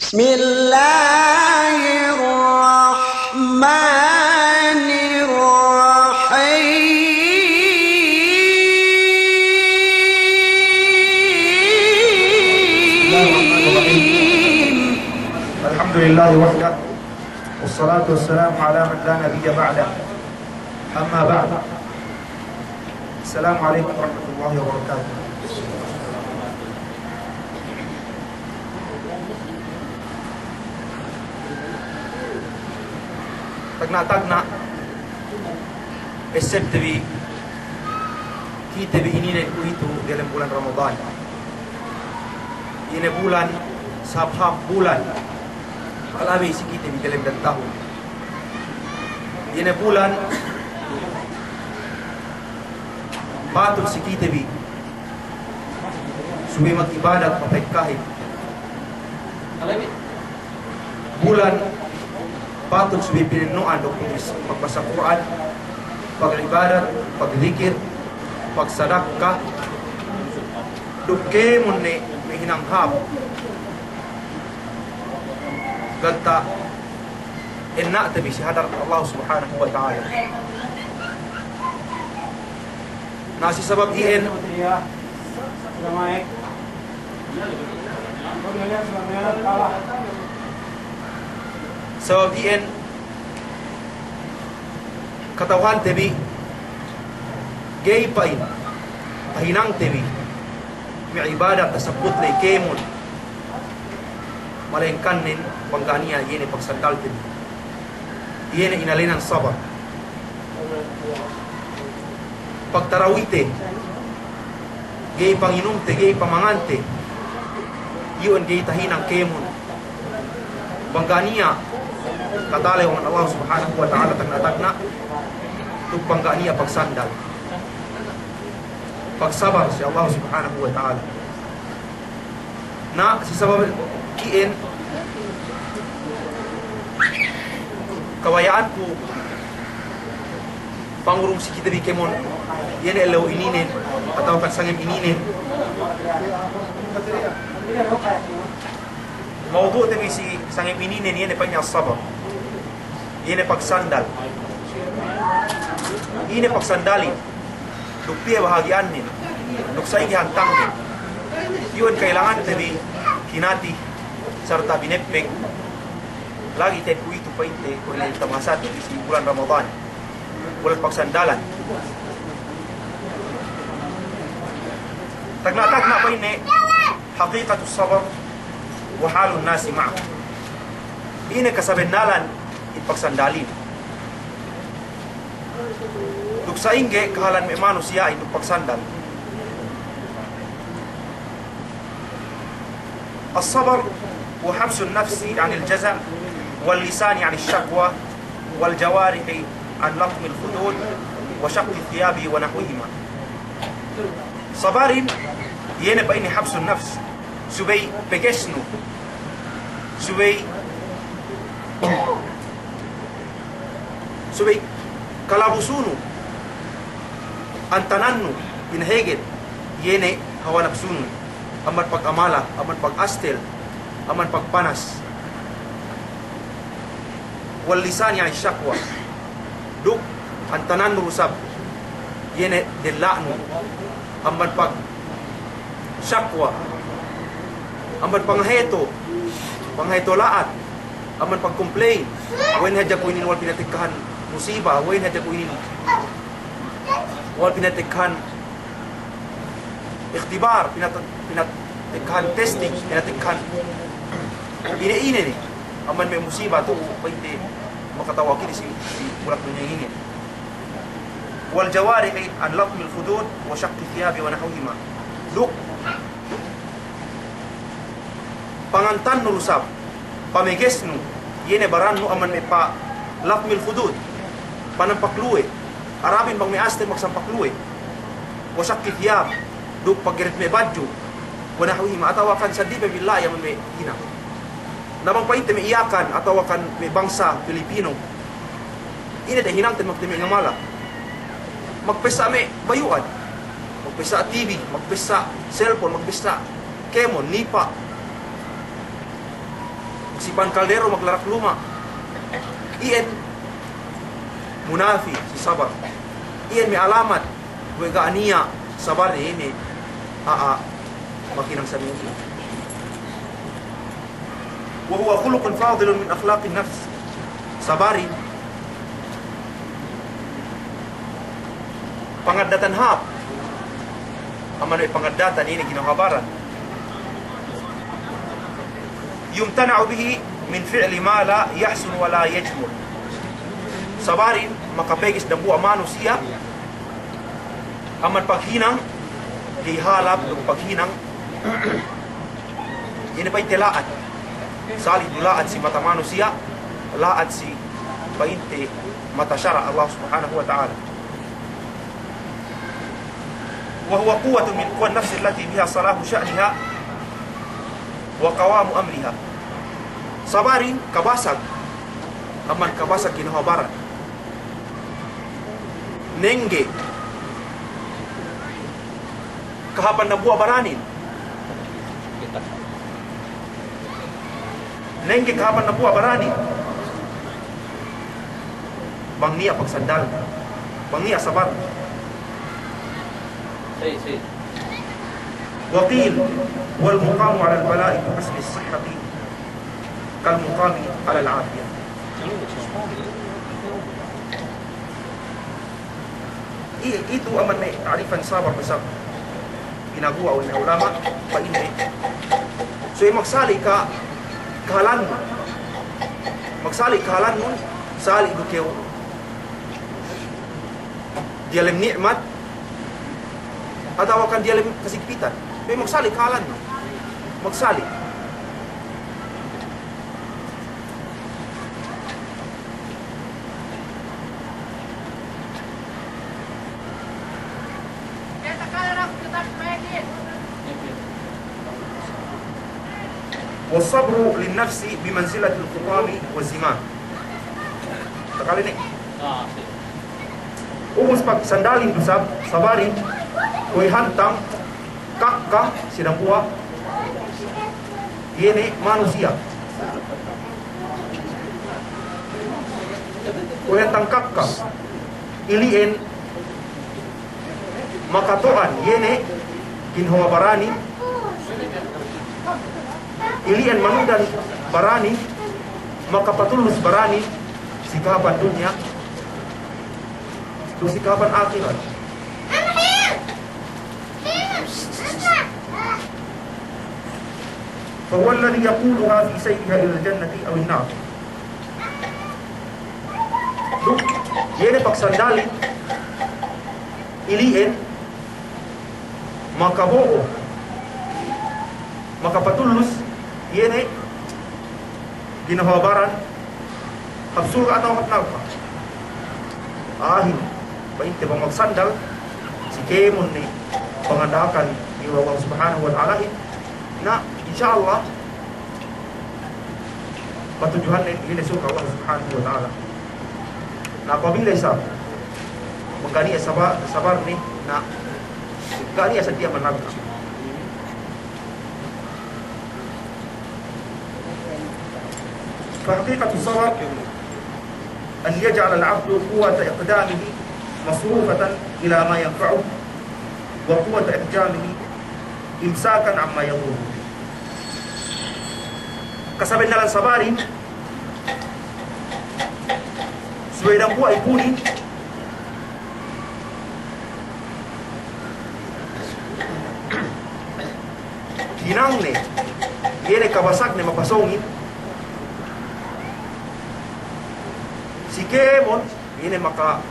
Bismillahirrahmanirrahim. Alhamdulillahi wahdah. Wassalatu wassalamu ala man la nabiyya ba'dah. Amma ba'd. Assalamualaikum warahmatullahi wabarakatuh. Tagna esep tebi kita ini itu dalam bulan Ramadan. Ini bulan sabhab bulan alawi si kita dalam dan tahun. Ini bulan batul si kita subi mag-ibadat patay kahit. Bulan batul subi pininuan do pagbasa Quran, paglibadat, pagzikir, pagsadakah, dukke munni mihinanghap. Ganta inna tabi si hadar Allah subhanahu wa ta'ala. Nasi sabab iin sabab iin katawan tebi gay pain pahinang tebi may ibadah kasabot lay kemon malengkanin panggania yene pagsandal tebi yene inalinang sabar pagtarawite gay panginumte gay pamangante yun gay tahinang kemon panggania katale ng Allah subhanahu wa ta'ala tagna tugpangga niya pagsandal pagsabar si Allah subhanahu wa ta'ala na si sabab kiin kawayaan ko pangurong si kita bikemon yan elaw ininin ataw kagsangim ininin maudu tabi si sangim ininin yan pa niya sabar yan pagsandal ini pagsandali dukti bahagian nin duksay gihantang din yun kailangan tabi kinati serta binepek lagi tayo po ito pa inte kung ilang tamasat si bulan Ramadan bulan pagsandalan tagna pa ini haqiqatu sabar wa halun nasi ma'a ini kasabenalan ipagsandalin sa ingge kahalan may manusia itu pagsandal. الصبر وحبس النفس عن الجزع واللسان عن الشكوى والجوارح عن لطم الخدود وشق الثياب ونحوهما. صبر ينب إني حبس النفس سبي بجسنو سبي كلابسونو antananno pinahigit yene hawa nafsun aman pag-amala aman pag-astel aman pagpanas wal lisan yani shakwa duk antananno usab yene dilano aman pag shakwa aman pangheto laat aman pag-complain when hadya ko inin wal pinatikhan musiba when hadya ko inin wal pinatikhan ikhtibar pinatikhan testing pinatikhan ine ni aman may musiba to pwede makatawag kini si bulak dunya ngingin wal jawari an latm al khudud wa shaqq thiyab wa nahwihima duk pangantan nurusab pamigesnu yene barannu aman may pa latm al khudud panampakluwe Arabin bang may aste magsampakluwe wa shaqq thiyab duk pagirit may badyo wa nahwihima atawakan sa dibe billahi man may hina namang painte may iyakan atawakan may bangsa Pilipino ini da hinang ten magtimi ngamala magpesa may bayuan magpesa TV magpesa cellphone magpesa kemon nipa si Pan Caldero maglarak luma. Iyan munafi si sabar. Iyan may alamat wega aniya sabar ini makinang sa mingi. Wa huwa khuluqun fadilun min akhlaqin nafs. Sabarin pangadatan hap. Amano'y pangadatan ini ginahabaran. Yumtana'u bihi min fi'li ma la yahsun wa la yajmul. Sabarin makapegis na buwa manusia aman paghinang dihalap ng paghinang ini pa'y tilaan salid dulaat si mata manusia laat si painte mata syara Allah subhanahu wa ta'ala wa huwa quwwatun min quwwan nafsi allati biha salahu sya'niha wa qawamu amriha. Sabarin kabasag aman kabasag kinahabaran nengge kahapan na buwa baranin nengge kahapan na buwa baranin bangniya pagsandal bangniya sabar waqil wal muqamu ala al bala'i bi hasbi as-sihhati kal muqami ala al afiyah. Itu aman may arifan sabar sa ginagawa o ng ulama painay. So magsali ka kahalan mo. Magsali kahalan mo sali do kayo. Dialim ni'mat atawa kan dialim kasigpitan. Pero magsali kahalan mo. Magsali. والصبر للنفس بمنزلة الخطام والزمام. Takali ni. Umus pag sandalin dusab, sabarin, ko'y hantang, kakka, sinampuha, yene manusia. Ko'y hantang kakka, iliin, makatoan, yene, ginhawa barani, ilian manudan barani makapatulus barani sikapan dunia tu sikapan akhirat. فهو الذي يقولها في سيرها إلى الجنة أو النار. Duk, yene pagsandali iliin makaboo makapatulus yene ginahabaran habsul atau hatnaw pa ahin painte bang magsandal si kemon ni pangandakan ni Allah subhanahu wa ta'ala na insyaallah patujuhan ini surga Allah subhanahu wa ta'ala. Na apabila isa magkani sabar ni na gani sa dia managka. فحقيقة الصبر أن يجعل العبد قوة إقدامه مصروفة إلى ما ينفعه وقوة إحجامه إمساكا عما يضره. Kasabay na lang sabarin suwedang buhay kunin hinang ni yene kabasak ni mapasongin si kemon ini maka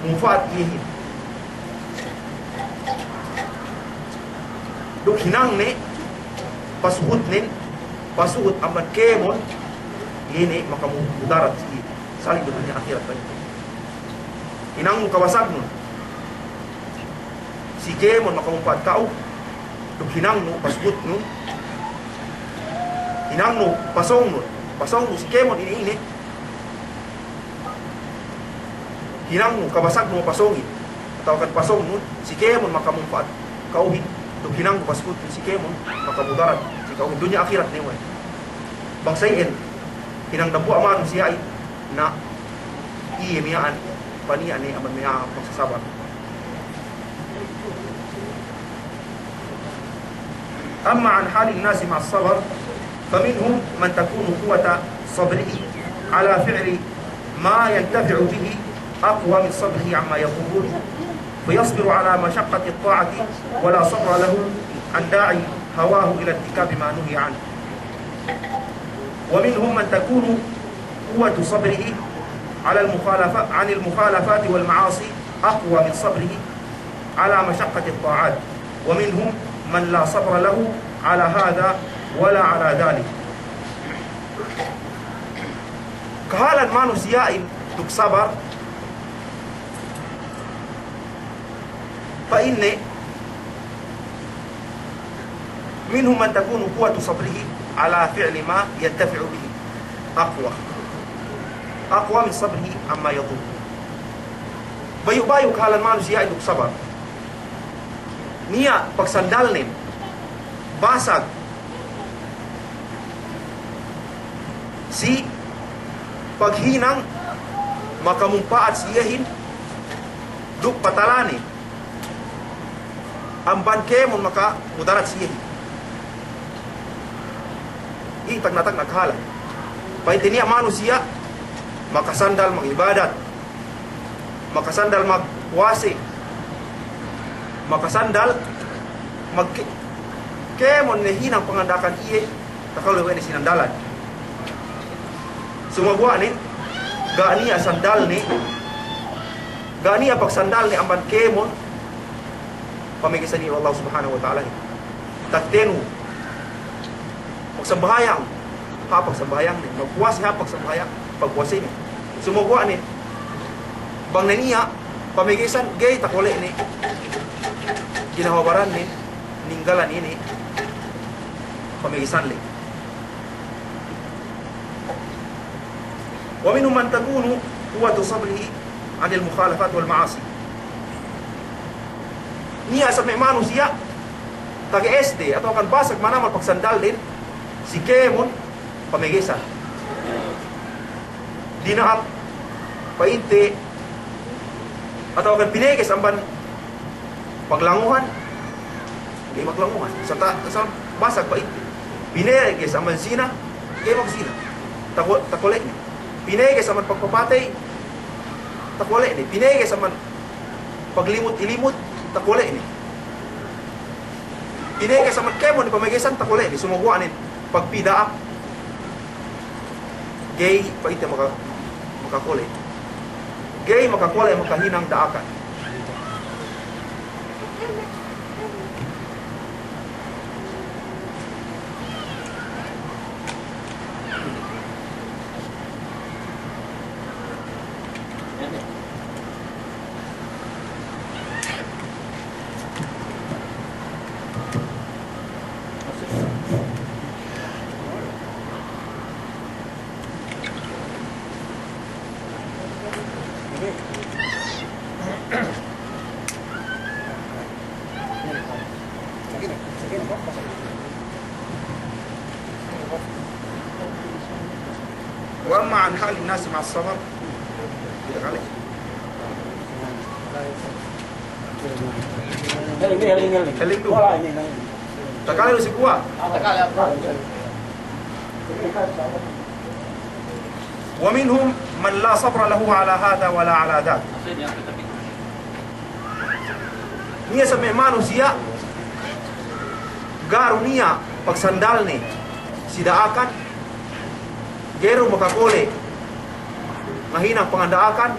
mufaat yihin duk hinang ne pasuhut nin pasuhut amat kemon ini maka mudarat si saling dunia akhirat pa hinang kawasak nun si kemon maka mufaat kau duk hinang no pasuhut nun hinang no pasong nun si kemon ini hinang mo kabasag mo pasongin atau kan pasong nun si kemon makamumpaat kauhin duk hinang mo paskut si kemon makamudarat si kauhin dunya akhirat ni bangsayin Hinangdampo ang manusia na iyemiyaan panian ni aman miya pagsasabar. Amma an halin nasi ma'as sabar faminhum man takunu quwwata sabrihi ala fi'li ma yantafi'u bihi aqwa min sabrihi amma yaqulun فيصبر على مشقة الطاعة ولا صبر له عن داعي هواه إلى ارتكاب ما نهي عنه ومنهم من تكون قوة صبره على عن المخالفات والمعاصي أقوى من صبره على مشقة الطاعات ومنهم من لا صبر له على هذا ولا على ذلك. Kahalan manusia untuk sabar فإن منهم من تكون قوة صبره على فعل ما ينتفع به أقوى من صبره عما يضر. Bayu-bayu kahalan manusia itu sabar. Niya pagsandalnin basag si paghinang makamumpaat siyahin duk patalani ang banke mo maka mudarat siya. Itag natag naghala. Pwede niya manusia makasandal mag-ibadat, makasandal magwasi, makasandal kemon nehinang pangandakan iye takalo ni sinandalan. Sumagwa ni gaaniya sandal ni gaaniya pagsandal ni amban kemon pamigisan ni Allah Subhanahu wa Ta'ala. Taktenu magsambayang pagsambayang ni magpuwas ha pagsambayang pagpuwasin ni sumugwa ni bang naniya pamigisan gay takole ni kinahawaran ni ninggalan ini pamigisan li wa minhum man takunu quwwatu sabrihi 'anil mukhalafat wal ma'asi. Niya sa may manusia taga SD atau akan basag manamal pagsandal din si kemon pamigisan dinaap painte atau akan pinigis amban paglanguhan di maglanguhan sa basag painte pinigis amban sina di magsina takole ni pinigis amban pagpapatay takole ni pinigis amban paglimot-ilimot takole ini. Ini kasama kemon ni pamigisan takole ni sumugwa ni pagpidaap. Gay pa ite makakole. Gay makakole makahinang daakan. وأما عن حال الناس مع الصبر tidak kali. Heling tu. Tak kali lu si kuat. Tak kali apa. ومنهم من لا صبر له على هذا ولا على ذاك. Niya sa may manusia garunia pagsandal ni sidaakan gero makakole mahinang pangandaakan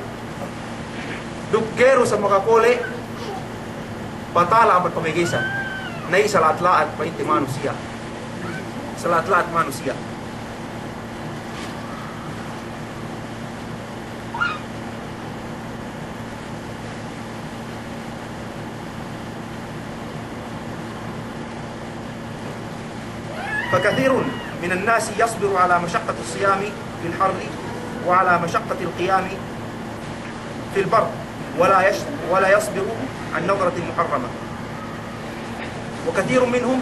duk gero sa makakole patala ang pamigisan na isalatlaat pa inti manusia salatlaat manusia. فكثير من الناس يصبر على مشقة الصيام في الحر وعلى مشقة القيام في البر ولا يصبر عن نظرة المحرمة وكثير منهم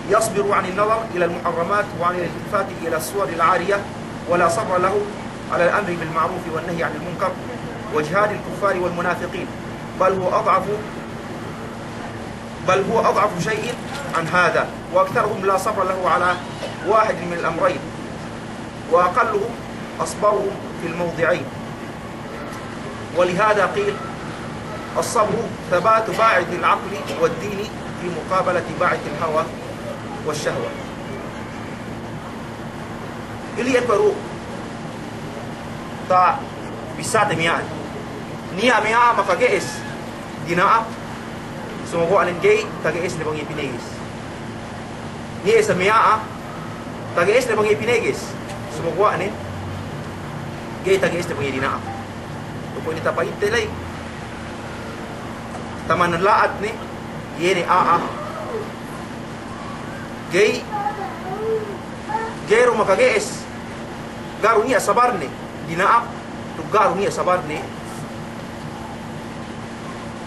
يصبر عن النظر إلى المحرمات وعن الالتفات إلى الصور العارية ولا صبر له على الأمر بالمعروف والنهي عن المنكر وجهاد الكفار والمنافقين بل هو أضعف شيء عن هذا وأكثرهم لا صبر له على واحد من الأمرين وأقلهم أصبرهم في الموضعين ولهذا قيل الصبر ثبات باعث العقل والدين في مقابلة باعث الهوى والشهوة. Ili baru ta bisa demian. Nia mea makagees dinaap sumogo alin gay tagees na bangi pinegis. Nia sa mea tagees na bangi pinegis sumogo anin gay tagees na bangi dinaap. Tupo ni tapait telay taman laat ni yene gay gero makagees garu niya sabar ni dinaap tu garu niya sabar ni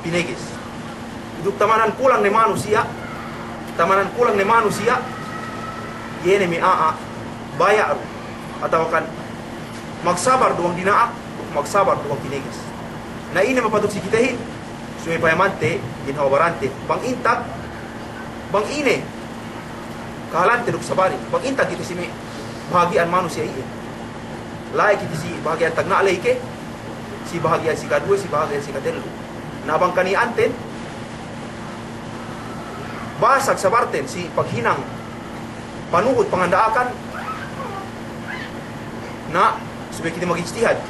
pinegis. Iduk tamanan kulang ni manusia yene mi bayaru atau kan magsabar duang dinaap magsabar duang pinegis. Na ini mapatuk si kitahin sumi payamante ginhawabarante bang intak bang ine kahalante duk sabari bang intak kita simi bahagian manusia ini lai kita si bahagian tagna alay ke si bahagian si kadua si bahagian si katelu na bang kani anten basag sabarten si paghinang panuhod pangandaakan na sumi kita magistihad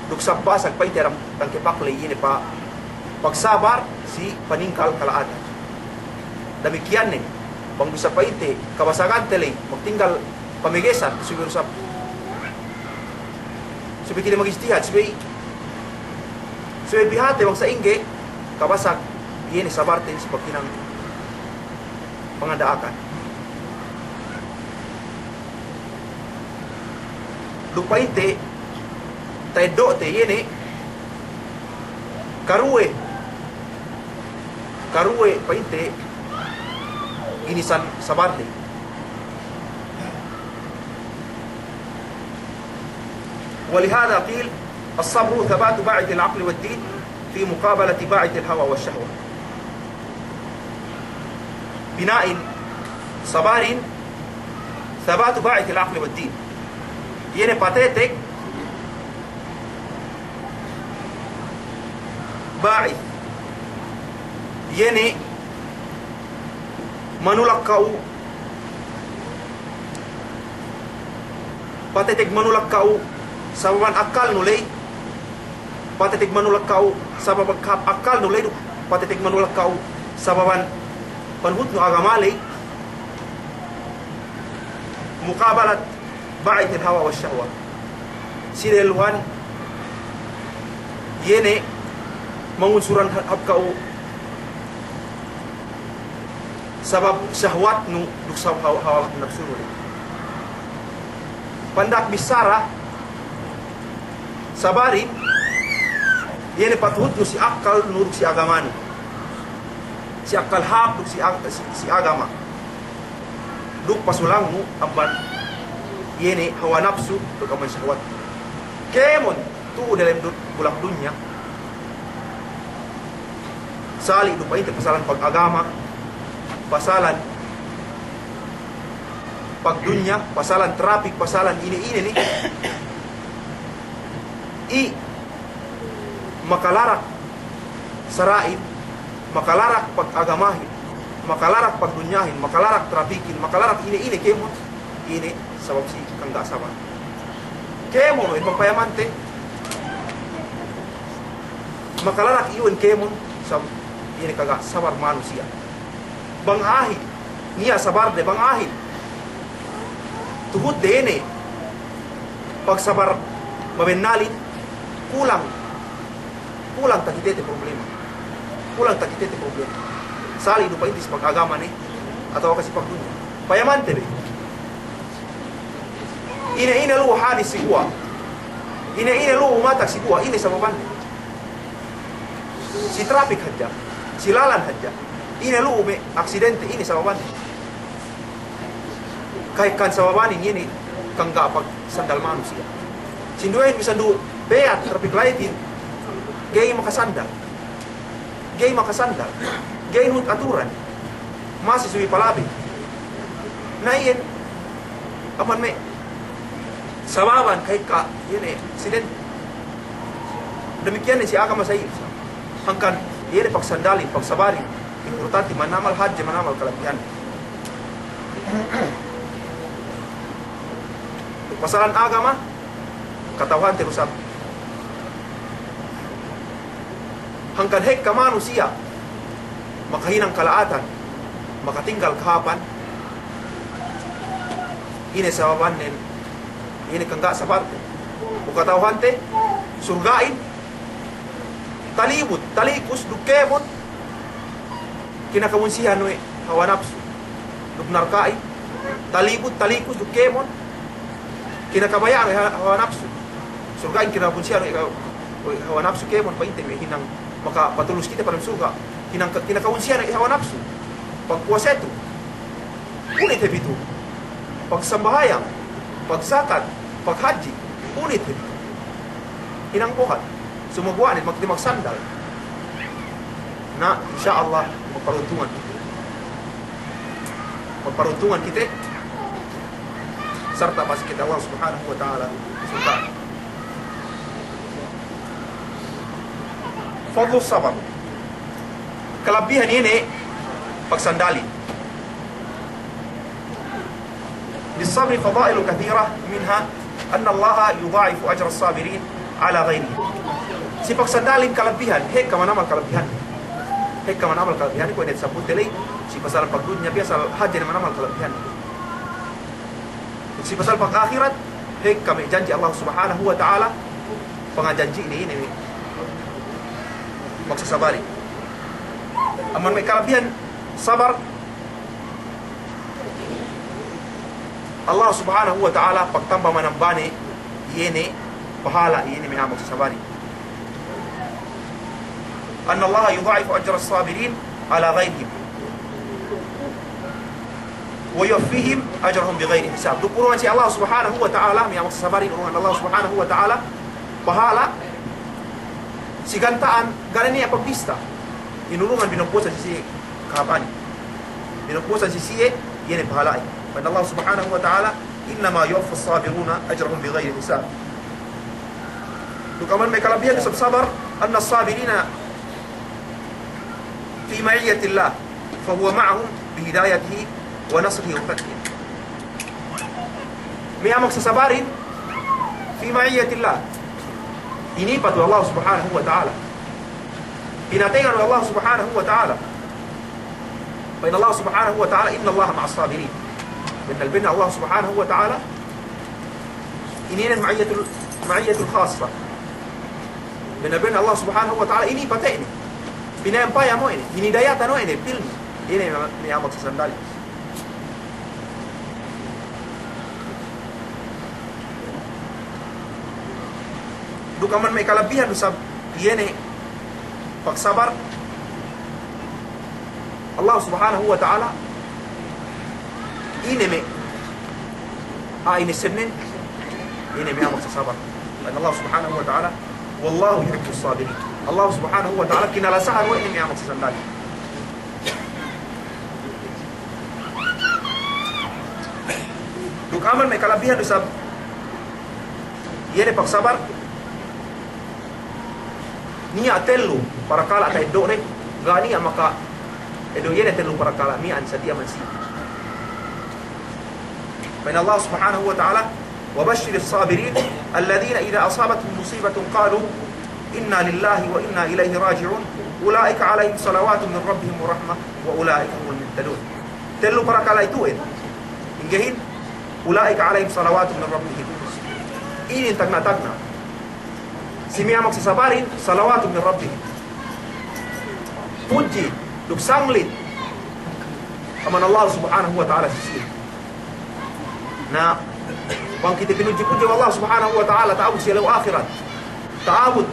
duk sa basag pa iteram tangkipaklay ini pa pagsabar si paningkal kalaatan. Demikian nih, bang bisa pa ite kabasagan telay magtinggal pamigesan siguro sa sabi kita magistihad sabi bihate bang sa ingge kabasag ini sabarte si pagkinang pangandaakan. Lupa ite taydo te yene karuwe painte inisan sabarte ولهذا قيل الصبر ثبات باعث العقل والدين في مقابلة باعث الهوى والشهوة. بناء صبار ثبات باعث العقل والدين yene patetek ba'i yene manulak kau patetek manulak kau sababan akal nulay patetek manulak kau sababan akal nulay patetek manulak kau sababan panhut no agamalay muqabalat ba'ith al-hawa wa shahwa sireluhan yene mangunsuran habkau sabab syahwat nu duksaw hawa nafsu nu pandak bisara sabari yene patuhut nu si akal nu si agama nu si akal hab si agama duk pasulang nu amban yene hawa nafsu dukaman syahwat kemon tu dalam bulan dunia sali lupa itu pasalan pag-agama, pasalan pag-dunya, pasalan traffic, pasalan ini nih makalarak sarain, makalarak pag-agamahin, makalarak pag-dunyahin, makalarak trafikin, makalarak ini kemon ini sabab si kang gak sabar kemon ito payamante makalarak iwan kemon sabab ini kagak sabar manusia. Bang ahid, niya sabar de bang ahid. Tuhod de ini, pag sabar mabenalin, kulang takitete problema. Sali do pa itis pag-agama ni, atau kasi pagdunya. Payaman tebe. Ina lu hadis sigua. Ina lu umatak sigua, ini sababan. Si traffic hadya. Silalan hadya Ini lu me aksidente ini sababan. Kahit kan sababan ini kang gapag sandal manusia. Sinduin bisa du beat traffic lightin. Gay makasandal. Gay makasandal. Gay nut aturan. Masih suwi palabi. Na iyan aman me sababan kahit ka ini aksidente. Demikian si agama saya. Hangkan ini pagsandalin, pagsabarin. Importante manamal haji, manamal kalapihan. Masalah agama, katauhan terusap. Hangkan hek ka manusia, makahinang kalaatan, makatinggal kahapan. Ini sababan ini kangga saparte. O katauhan te, surgain, talibut, talikus, dukebot, kinakamunsihan we hawa nafsu, duknarkai, talibut, talikus, dukemon, kinakabayaan we hawa nafsu, surgain kinakamunsihan we hawa nafsu kemon, painte we hinang makapatulus kita pada surga, kinakamunsihan we hawa nafsu, pagpuasa itu, unit itu, pagsambahayang, pagzakat, paghaji, unit itu, hinang pohat. Sumugwan at magdimagsandal na insyaallah magparuntungan kita serta pas kita Allah subhanahu wa ta'ala suka fadlu sabar kelebihan ini pagsandali lisabri fadailu kathira minha anna Allah yudha'ifu ajra as-sabirin ala ghairihi. Si pagsandalin kalabihan, hek kamanamal kalabihan. Hek kamanamal kalabihan ko net sabut delay si pasal pagdunya biasa haji manamal kalabihan. Si pasal pag akhirat, hek kami janji Allah Subhanahu wa taala pangajanji ini magsasabari. Aman may kalabihan sabar Allah Subhanahu wa taala pagtamba manambani yene pahala yene may magsasabari. أن الله يضاعف أجر الصابرين على غيرهم ويوفيهم أجرهم بغير حساب. Dukuruan si Allah Subhanahu wa taala may magsasabarin uruan Allah Subhanahu wa taala pahala si gantaan ganani apa pista inurungan binumpusan si kapan binumpusan si siye yene pahala ay. Allah Subhanahu wa taala innama yuwaffa as-sabiruna ajrahum bighairi hisab. Dukaman may kalabihan sa sabar anna as-sabirina في معية الله فهو معهم بهدايته ونصره وفتحه. ميامك سسبارين في معية الله إنيبة الله سبحانه وتعالى إناتين الله سبحانه وتعالى فإن الله سبحانه وتعالى إن الله مع الصابرين من البناء الله سبحانه وتعالى إنين المعية الخاصة من البناء الله سبحانه وتعالى إنيبتين pinayempaya mo ini, hinidayata no ini, pilmi. Ini may amag sa sandali. Dukaman may kalabihan sa yene pagsabar Allah Subhanahu wa ta'ala ini may ini sinin ini may amag sa sabar. Allah Subhanahu wa ta'ala wallahu yuhibbu as-sabirin. Allah Subhanahu wa ta'ala kinalasahan wa ini may magsasandali. Dukaman may kalabihan sa yene pagsabar niya tellu para kala tay do rek gani maka edo yene tellu para kala mian sa dia mansi. Fa Allah Subhanahu wa ta'ala wa bashshir as-sabirin alladhina idha asabatuhum musibatun qalu إنا لله وإنا إليه راجعون أولئك عليهم صلوات من ربهم ورحمة وأولئك هم المهتدون. تلو بركة لايتوين إنجهين أولئك عليهم صلوات من ربهم إن تغنا سميا مكسسبارين صلوات من ربهم puji duk sanglit aman Allah Subhanahu wa ta'ala sisi na bang kita pinuji-puji Allah Subhanahu wa ta'ala ta'abud siya akhirat ta'abud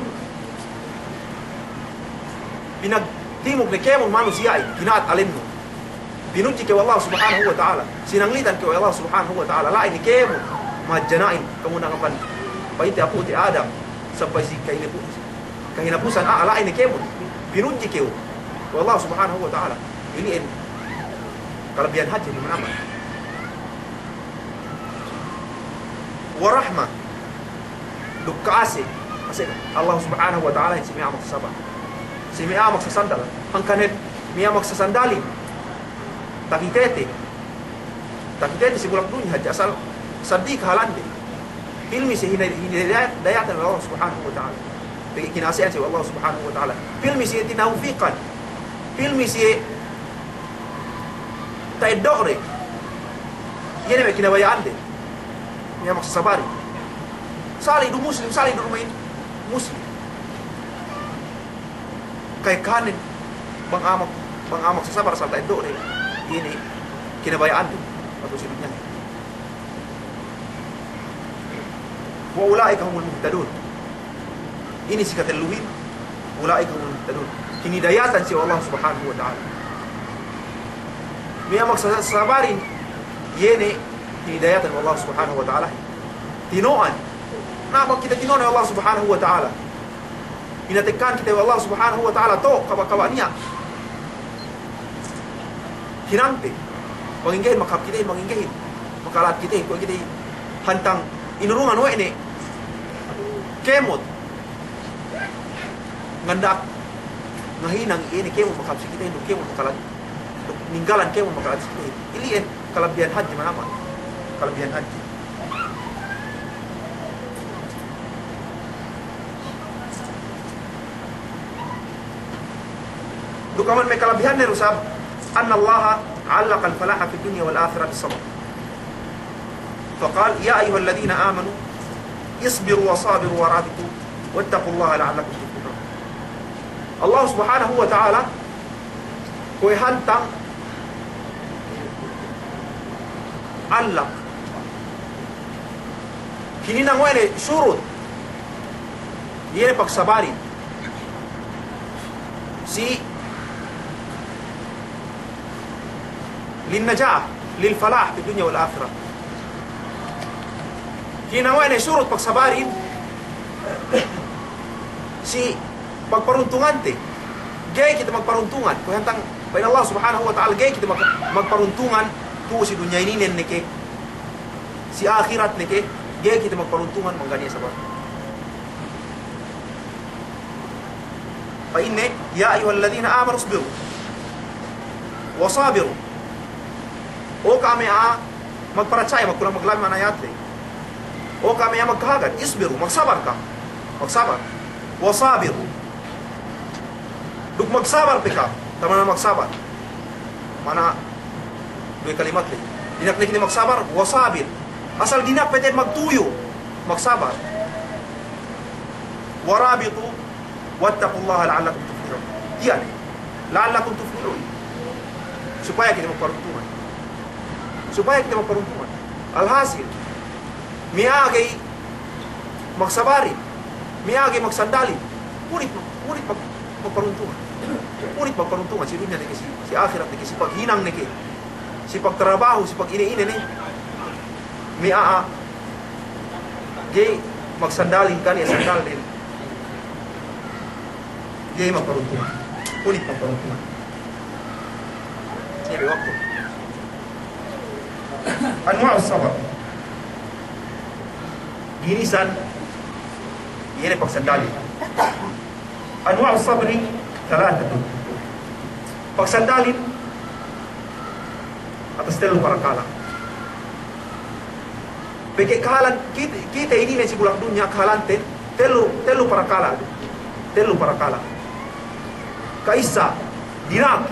timog ni kemon manusia kinaat alinno pinunji ke Allah subhanahu wa ta'ala sinanglitan ke Allah subhanahu wa ta'ala lain ni kemon majanain kamu nangapan paiti aputi Adam sampai si kahinapusan lain ni kemon pinunji ke Allah subhanahu wa ta'ala ini kelebihan haji di mana warahmah dukkaase asik Allah subhanahu wa ta'ala si mi'a magsasaba si mi'a magsasandal hangkanet mi'a magsasandali takitete si bulang dunia haji asal saddi kahalande ilmi si hidayatan Allah subhanahu wa ta'ala bagi kinasihan si Allah subhanahu wa ta'ala ilmi si tinawfiqan ilmi si taidore yene me kinabayaan de mi'a magsasabari sali du muslim sali du main muslim kay kanin bang amak sasabar sa tayo ini kinabayaan din atau sinunyan wa ulaika humul muhtadun ini si kateluhin ulaika humul muhtadun kinidayatan si Allah subhanahu wa ta'ala miya magsasabarin yene kinidayatan Allah subhanahu wa ta'ala tinoan Napa kita tinoan Allah subhanahu wa ta'ala inatekan kita Allah subhanahu wa ta'ala to kawa-kawa niya hinante manginggahin makap kita manginggahin makalat kita kung kita hantang inurungan wa ini kemot ngandak ngahinang ini kemot makap si kita kemot makalat ninggalan kemot makalat si kita iliin kalabihan haji manama kalabihan haji dukaman may kalabihan ni Rusab anna Allah allaqa al-falaha fi dunya wal akhirah bis-sabr faqal ya ayyuhal ladhina amanu isbiru wa sabiru wa rabitu wattaqullaha la'allakum tuflihun Allah subhanahu wa ta'ala koy hantang allaq hininang wene surut yene pagsabarin si للنجاح للفلاح في الدنيا والآخرة kina wene surut pagsabarin si pagparuntungan te gay kita magparuntungan kung hantang pa Allah subhanahu wa ta'ala gay kita magparuntungan tu si dunya ini neke si akhirat neke gay kita magparuntungan manggani sabar fa inne ya ayyuhalladhina amanu isbiru wa sabiru o kami magpercaya magkulang maglabi manayat o kami magkahagan isbiru magsabar ka magsabar wasabir duk magsabar ka tama na magsabar mana dua kalimat dinaknik ni magsabar wasabir asal dinak pwede magtuyo magsabar warabitu wattaqullaha la'allakum tuflihun yan la'allakum tuflihun supaya kita magparuntungan alhasil miagay magsabari miagay magsandali ngunit magparuntungan si dunya niki si akhirat niki si paghinang niki si pagtrabaho si pag-ine-ine ni miaa gay magsandalin ka niya sandal din gay magparuntungan ngunit magparuntungan siya waktu anwa' as-sabr ginisan ini pagsandali anwa' as-sabri thalathatu pagsandalin atas telu parakala beke kahalan kita ini si bulang dunia kahalan telu parakala kaisa dinak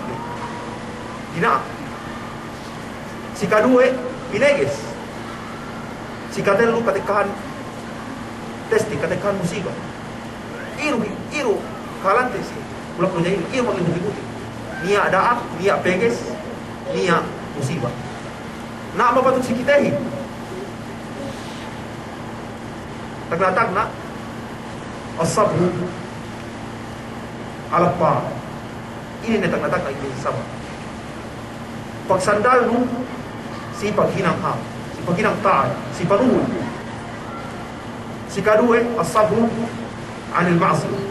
si kadue pineges si katelu katekahan testi katekahan musibah iru kalante si bulan dunia ini iru maglibuti niya daak niya peges niya musibah na mapatut si kitahin taglatag na as-sabr ala pa Ini netak-netak na ibig sabar. Pagsandal no, si paghinang ha, si paghinang taat, si panuhod. Si kadue, as-sabru anil ma'asiyah.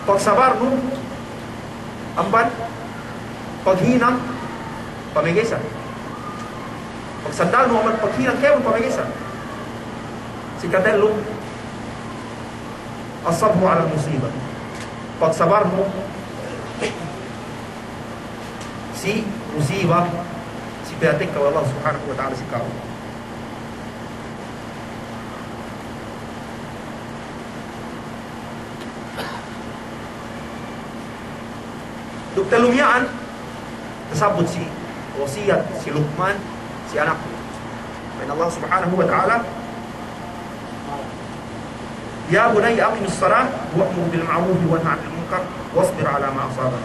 Pagsabar no, amban, paghinang, pamigisan. Pagsandal no, amban paghinang kayo, pamigisan. Si kadelo, as-sabru ala musibah. Pagsabar mo, si musibah, si piatik ka Allah subhanahu wa ta'ala si kau. Dukta lumiaan, nasabot si wasiat, si Luqman, si anak. Kaya Allah subhanahu wa ta'ala, Ya bunay aqimis salah wa'mur bil ma'ruf wa nahy 'anil munkar wasbir 'ala ma asabak.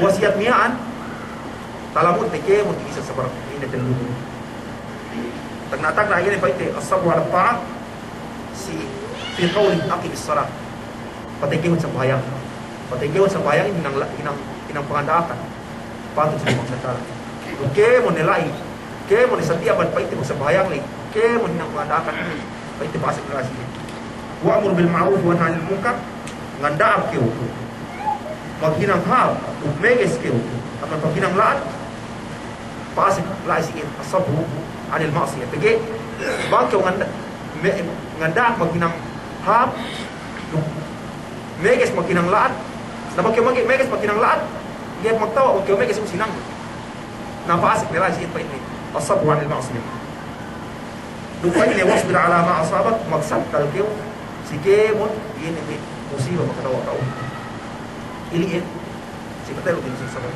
Wasiat niaan talamun teke mo tigisa sabar ini telu. Tagna-tagna ayene paite as-sabr 'ala ta'ah si fi qawli aqimis salah. Patigewon sa bayang. Patigewon sa bayang inang pangandaakan. Patut sa magsatala. Oke mo nilai. Ke mo ni setiap paite mo sa bayang ni. Ke mo inang pangandaakan. Paite pasal relasi. Wa'mur bil ma'ruf wa nahy 'anil munkar. Ngandaam keu. Maghinang hal, meges keu. Akan paghinang laat. Pasal relasi as-sabru 'anil ma'siyah. Pege bang keu ngandaam maghinang hal. Meges maghinang laat. Napa keu meges maghinang laat. Dia magtawa keu meges sinang. Napasik relasi pa ini. As-sabru 'anil ma'siyah. Dupay ni wasbir ala ma asabak magsakal keu sige mo ini musibah makatawa tao iliin si patelo din sa sabay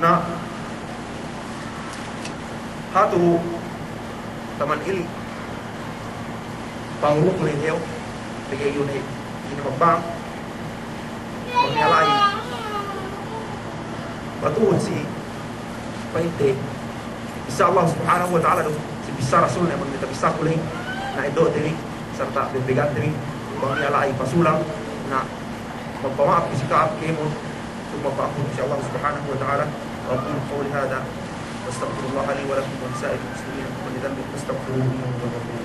na hatu taman ili pangruk mo rin bigay yun ini magbang mangyalay Batuhod si painte isa Allah subhanahu wa ta'ala si bisa rasul na mga bisa kulay na ido diri serta bibigat diri bang yalay pasulang na magpamaaf si kaap kemo sumapaapo si Allah subhanahu wa ta'ala wa aqulu qawli hadha wastaghfirullah li wa lakum wa lisa'il muslimin min dhanbin fastaghfiruhu innahu huwal ghafurur